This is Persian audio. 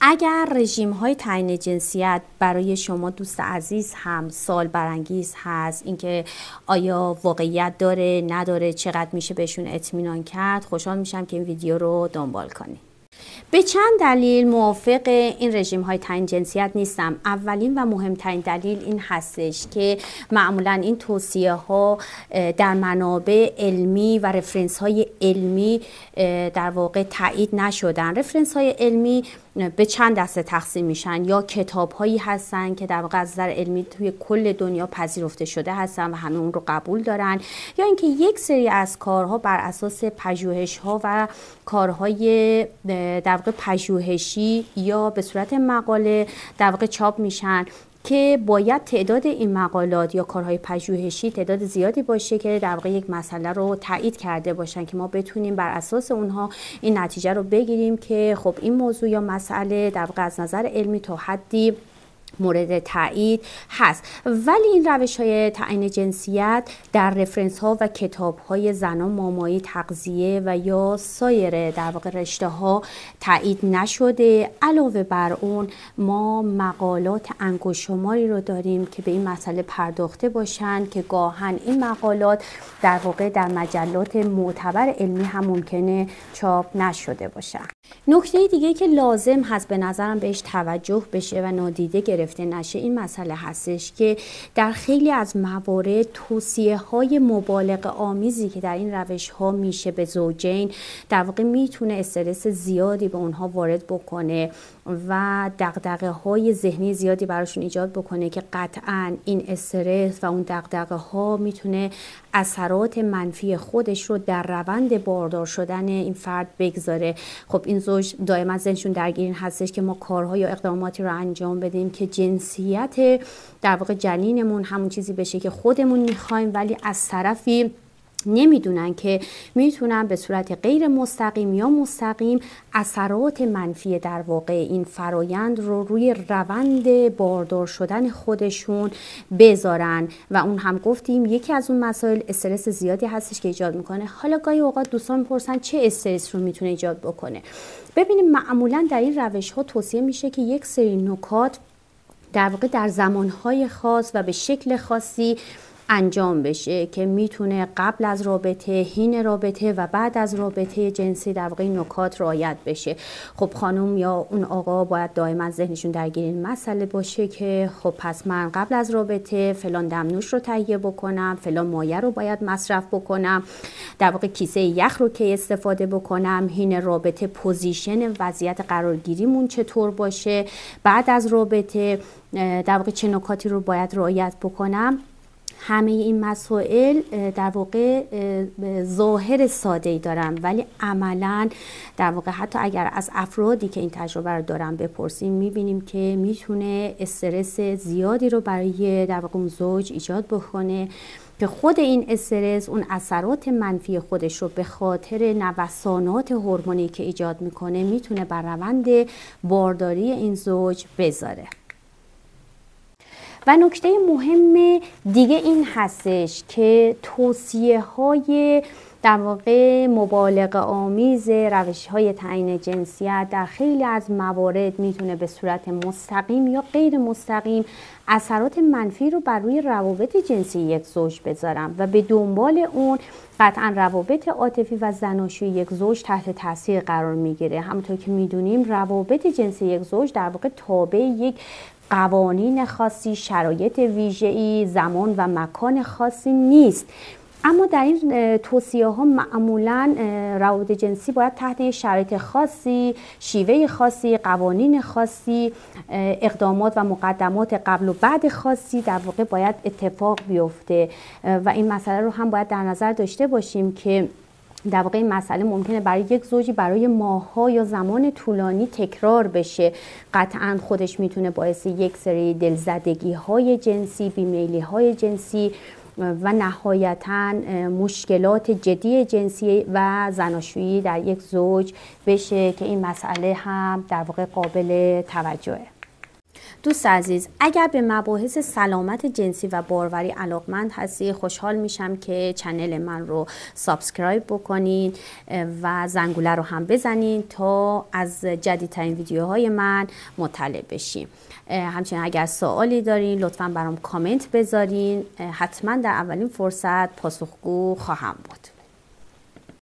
اگر رژیم های تعیین جنسیت برای شما دوست عزیز هم سوال برانگیز هست، اینکه آیا واقعیت داره نداره، چقدر میشه بهشون اطمینان کرد، خوشحال میشم که این ویدیو رو دنبال کنید. به چند دلیل موافق این رژیم های تعیین جنسیت نیستم. اولین و مهمترین دلیل این هستش که معمولا این توصیه ها در منابع علمی و رفرنس های علمی در واقع تایید نشدن. رفرنس های علمی به چند دسته تقسیم میشن، یا کتاب هایی هستن که در واقع از نظر علمی توی کل دنیا پذیرفته شده هستن و همه اون رو قبول دارن، یا اینکه یک سری از کارها بر اساس پژوهش ها و کارهای در واقع پژوهشی یا به صورت مقاله در واقع چاپ میشن که باید تعداد این مقالات یا کارهای پژوهشی تعداد زیادی باشه که در واقع یک مسئله رو تایید کرده باشن که ما بتونیم بر اساس اونها این نتیجه رو بگیریم که خب این موضوع یا مسئله در واقع از نظر علمی تا حدی مورد تایید هست. ولی این روش های تعیین جنسیت در رفرنس ها و کتاب های زنان، مامایی، تغذیه و یا سایر در واقع رشته ها تایید نشده. علاوه بر اون ما مقالات انگشت‌شماری رو داریم که به این مسئله پرداخته باشن که گاهن این مقالات در واقع در مجلات معتبر علمی هم ممکنه چاپ نشده باشن. نکته دیگه که لازم هست به نظرم بهش توجه بشه و نادیده گرفته نشه این مسئله هستش که در خیلی از موارد توصیه های مبالغه آمیزی که در این روش ها میشه به زوجین در واقع میتونه استرس زیادی به اونها وارد بکنه و دغدغه های ذهنی زیادی براشون ایجاد بکنه که قطعاً این استرس و اون دغدغه ها میتونه اثرات منفی خودش رو در روند باردار شدن این فرد بگذاره. خب این زوج دائما ذهنشون درگیر این هستش که ما کارها یا اقداماتی رو انجام بدیم که جنسیت در واقع جنینمون همون چیزی بشه که خودمون میخوایم، ولی از طرفی نمیدونن که میتونن به صورت غیر مستقیم یا مستقیم اثرات منفی در واقع این فرایند رو روی روند باردار شدن خودشون بذارن. و اون هم گفتیم یکی از اون مسائل استرس زیادی هستش که ایجاد میکنه. حالا گاهی اوقات دوستان میپرسن چه استرس رو میتونه ایجاد بکنه. ببینیم معمولا در این روش ها توصیه میشه که یک سری نکات در واقع در زمانهای خاص و به شکل خاصی انجام بشه که میتونه قبل از رابطه، حین رابطه و بعد از رابطه جنسی در واقع نکات رعایت بشه. خب خانم یا اون آقا باید دائما ذهنشون درگیر این مسئله باشه که خب پس من قبل از رابطه فلان دمنوش رو تهیه بکنم، فلان مایه رو باید مصرف بکنم، در واقع کیسه یخ رو که استفاده بکنم، حین رابطه پوزیشن وضعیت قرارگیریمون چطور باشه، بعد از رابطه در واقع چه نکاتی رو باید رعایت بکنم. همه این مسائل در واقع ظاهر ساده‌ای دارن، ولی عملاً در واقع حتی اگر از افرادی که این تجربه رو دارن بپرسیم میبینیم که میتونه استرس زیادی رو برای در واقع اون زوج ایجاد بکنه که خود این استرس اون اثرات منفی خودش رو به خاطر نوسانات هورمونی که ایجاد میکنه میتونه بر روند بارداری این زوج بذاره. و نکته مهم دیگه این هستش که توصیه های در واقع مبالغه آمیز روش های تعیین جنسیت در خیلی از موارد میتونه به صورت مستقیم یا غیر مستقیم اثرات منفی رو بر روی روابط جنسی یک زوج بذارن و به دنبال اون قطعا روابط عاطفی و زناشویی یک زوج تحت تاثیر قرار میگیره. همونطور که میدونیم روابط جنسی یک زوج در واقع تابع یک قوانین خاصی، شرایط ویژه‌ای، زمان و مکان خاصی نیست. اما در این توصیه ها معمولا روابط جنسی باید تحت شرایط خاصی، شیوه خاصی، قوانین خاصی، اقدامات و مقدمات قبل و بعد خاصی در واقع باید اتفاق بیفته و این مسئله رو هم باید در نظر داشته باشیم که در واقع این مسئله ممکنه برای یک زوجی برای ماه‌ها یا زمان طولانی تکرار بشه. قطعاً خودش میتونه باعث یک سری دلزدگی‌های جنسی، بیمیلی‌های جنسی و نهایتاً مشکلات جدی جنسی و زناشویی در یک زوج بشه که این مسئله هم در واقع قابل توجهه. دوست عزیز، اگر به مباحث سلامت جنسی و باروری علاقمند هستی، خوشحال میشم که چنل من رو سابسکرایب بکنین و زنگوله رو هم بزنین تا از جدیدترین ویدیوهای من مطلع بشین. همچنین اگر سوالی دارین لطفاً برام کامنت بذارین، حتما در اولین فرصت پاسخگو خواهم بود.